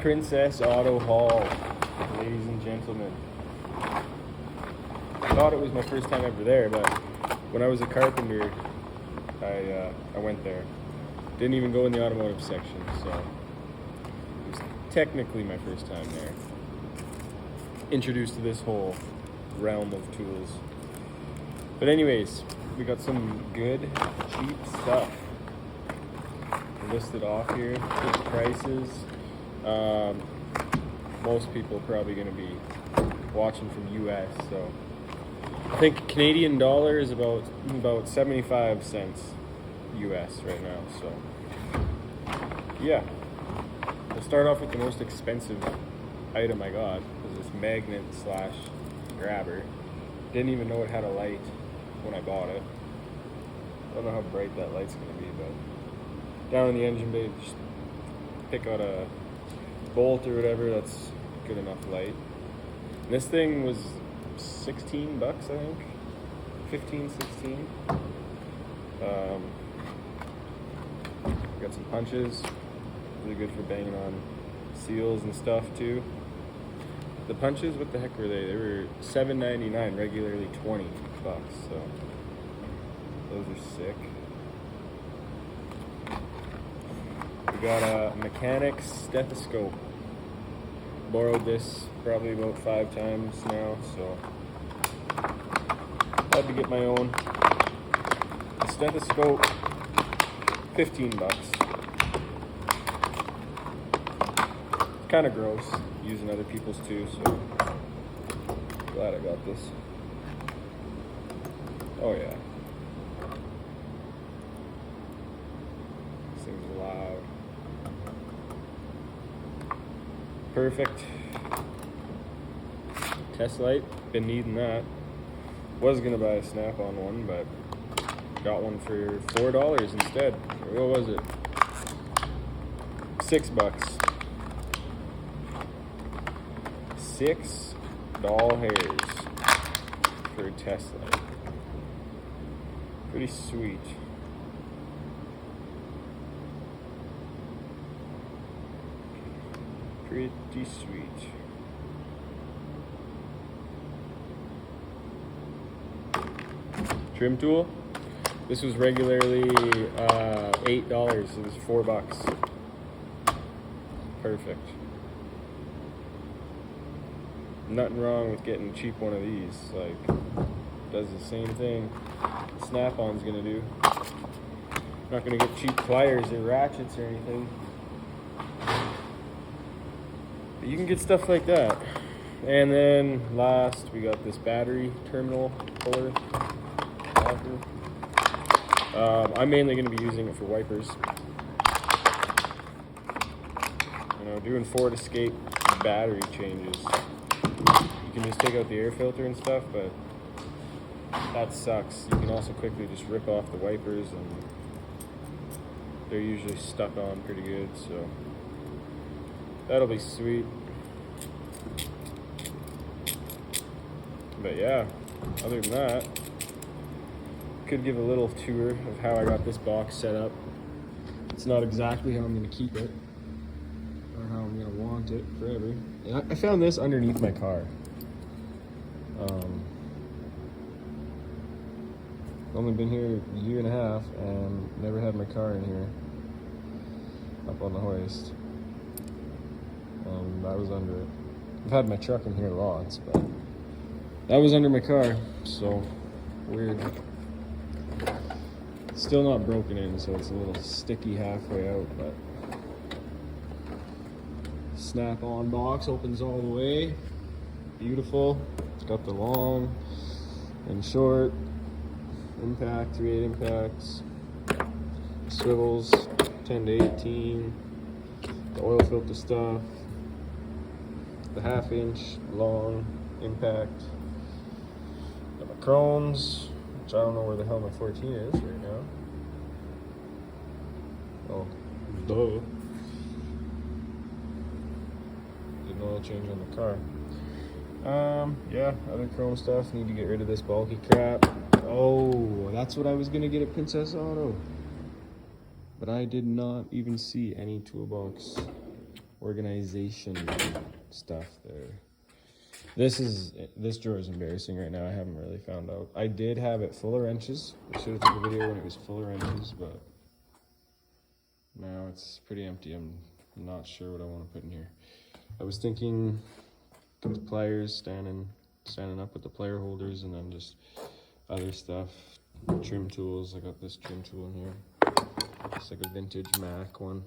Princess Auto Hall, ladies and gentlemen. I thought it was my first time ever there, but when I was a carpenter, I went there. Didn't even go in the automotive section, so it was technically my first time there. Introduced to this whole realm of tools. But anyways, we got some good, cheap stuff listed off here. Good prices. Most people are probably going to be watching from US, so I think Canadian dollar is about 75 cents US right now. So yeah, we'll start off with the most expensive item I got. Was this magnet slash grabber. Didn't even know it had a light when I bought it. Don't know how bright that light's gonna be, but down in the engine bay, just pick out a bolt or whatever that's good enough light. And this thing was $16, I think. 15, 16. Got some punches. Really good for banging on seals and stuff too. The punches, what the heck were they? They were $7.99, regularly $20. So those are sick. We got a mechanic's stethoscope. Borrowed this probably about 5 times now, so had to get my own. The stethoscope, $15. Kind of gross using other people's too, so glad I got this. Oh yeah, this thing's loud. Perfect. Test light, been needing that. Was gonna buy a Snap-on one, but got one for $4 instead. Or what was it? $6. 6 doll hairs for a test light. Pretty sweet. Pretty sweet. Trim tool. This was regularly $8. It was $4. Perfect. Nothing wrong with getting a cheap one of these. Like, does the same thing Snap-on's gonna do. Not gonna get cheap pliers or ratchets or anything. But you can get stuff like that. And then last, we got this battery terminal puller. I'm mainly gonna be using it for wipers. You know, doing Ford Escape battery changes. You can just take out the air filter and stuff, but that sucks. You can also quickly just rip off the wipers, and they're usually stuck on pretty good, so that'll be sweet. But yeah, other than that, could give a little tour of how I got this box set up. It's not exactly how I'm going to keep it, or how I'm going to want it forever. And I found this underneath my car. Only been here a year and a half and never had my car in here up on the hoist. I was under it. I've had my truck in here lots, but that was under my car, so weird. Still not broken in, so it's a little sticky halfway out, but Snap-on box opens all the way. Beautiful. It's got the long and short impact, 3/8 impacts, swivels, 10 to 18, the oil filter stuff, the 1/2 inch long impact, got my Crohn's, which I don't know where the hell my 14 is right now. Oh, duh. Did an oil change on the car. Yeah, other chrome stuff. Need to get rid of this bulky crap. Oh, that's what I was gonna get at Princess Auto. But I did not even see any toolbox organization stuff there. This drawer is embarrassing right now. I haven't really found out. I did have it full of wrenches. I should have took a video when it was full of wrenches, but now it's pretty empty. I'm not sure what I want to put in here. I was thinking put the pliers standing up with the plier holders, and then just other stuff, trim tools. I got this trim tool in here. It's like a vintage Mac one,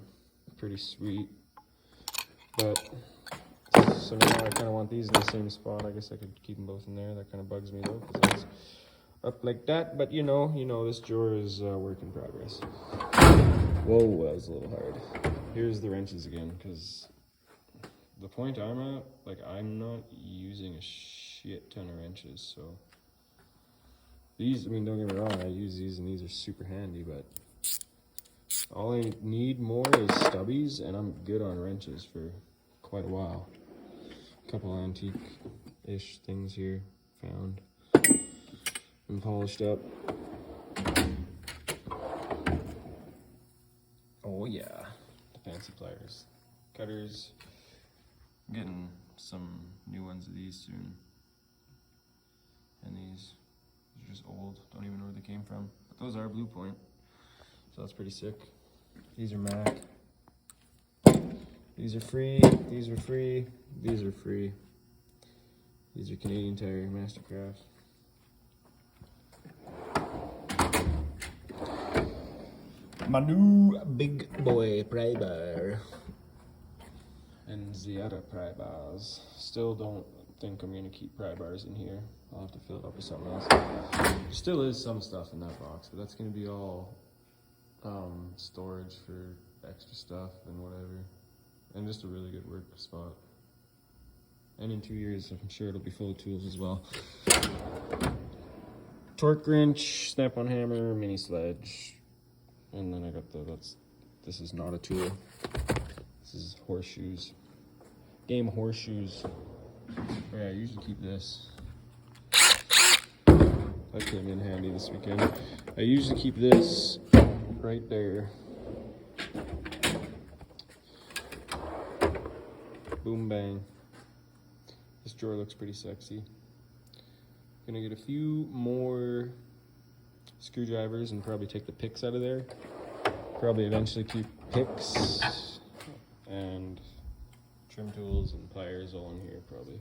pretty sweet. But so now I kind of want these in the same spot. I guess I could keep them both in there. That kind of bugs me though, because it's up like that. But you know, this drawer is work in progress. Whoa, that was a little hard. Here's the wrenches again, because the point I'm at, like, I'm not using a shit ton of wrenches, so these, I mean, don't get me wrong, I use these and these are super handy, but all I need more is stubbies, and I'm good on wrenches for quite a while. A couple antique-ish things here found and polished up. Oh yeah, the fancy pliers, cutters. I'm getting some new ones of these soon, and these are just old, don't even know where they came from, but those are Blue Point, so that's pretty sick. These are Mac. These are free, these are free, these are free. These are Canadian Tire Mastercraft. My new big boy pry bar. And the other pry bars. Still don't think I'm gonna keep pry bars in here. I'll have to fill it up with something else. There still is some stuff in that box, but that's gonna be all storage for extra stuff and whatever. And just a really good work spot. And in 2 years, I'm sure it'll be full of tools as well. Torque wrench, snap-on hammer, mini sledge. And then I got this is not a tool. This is horseshoes. Game horseshoes. Oh yeah, I usually keep this. That came in handy this weekend. I usually keep this right there. Boom bang. This drawer looks pretty sexy. Gonna get a few more screwdrivers and probably take the picks out of there. Probably eventually keep picks and trim tools and pliers all in here probably.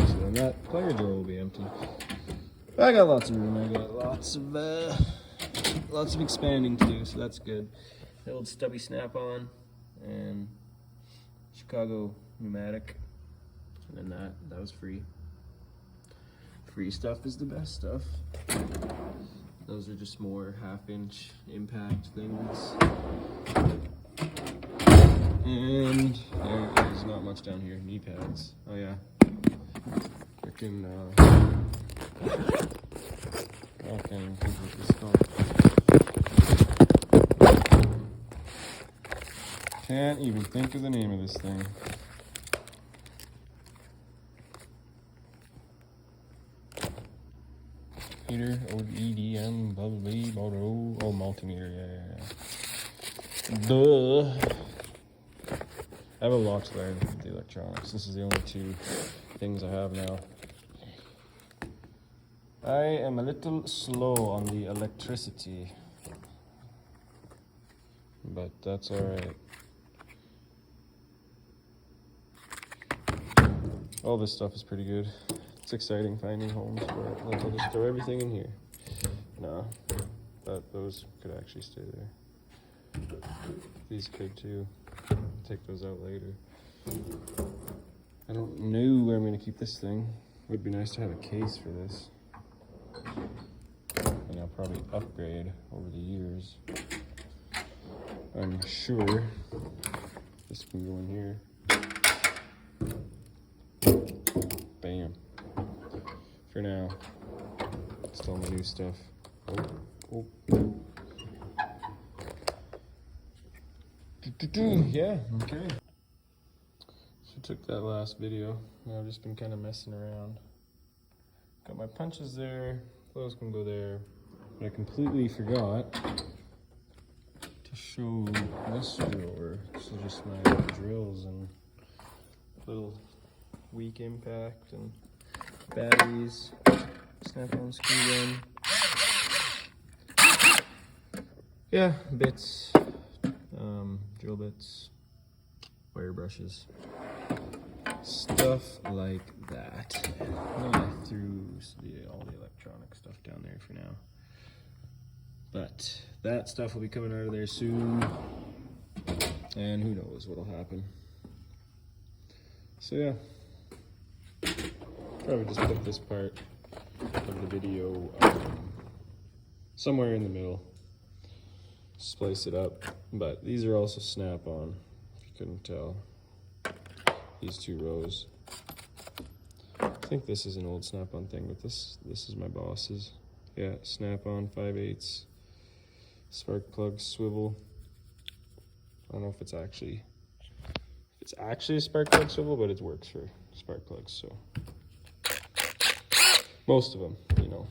So then that plier drawer will be empty. But I got lots of room. I got lots of expanding to do, so that's good. The old stubby snap-on and Chicago pneumatic, and then that was free. Free stuff is the best stuff. Those are just more half-inch impact things. And there's not much down here. Knee pads. Oh yeah. Freaking I can't even think what this is called. Can't even think of the name of this thing. Meter, OEDM, blah, blah, blah, blah. Oh, multimeter, yeah. Duh. I have a lot to learn with the electronics. This is the only two things I have now. I am a little slow on the electricity, but that's alright. All this stuff is pretty good. It's exciting finding homes for it. Like, I'll just throw everything in here. No, but those could actually stay there. These could too. Take those out later. I don't know where I'm going to keep this thing. It would be nice to have a case for this. And I'll probably upgrade over the years. I'm sure this can go in here. Bam. For now, it's all my new stuff. Oh. Yeah, okay. So took that last video. Now I've just been kind of messing around. Got my punches there. Those can go there. But I completely forgot to show this drawer. This is just my drills and little weak impact and batteries, snap-on screw gun. Yeah, bits, drill bits, wire brushes, stuff like that. I threw all the electronic stuff down there for now. But that stuff will be coming out of there soon, and who knows what'll happen. So yeah, probably just put this part of the video somewhere in the middle, splice it up. But these are also snap-on, if you couldn't tell, these two rows. I think this is an old snap-on thing, but this is my boss's. Yeah, snap-on 5/8. Spark plug swivel. I don't know if it's actually a spark plug swivel, but it works for spark plugs, so most of them, you know.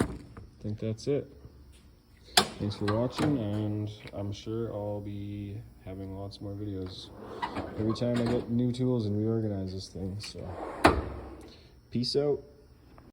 I think that's it. Thanks for watching, and I'm sure I'll be having lots more videos every time I get new tools and reorganize this thing, so peace out.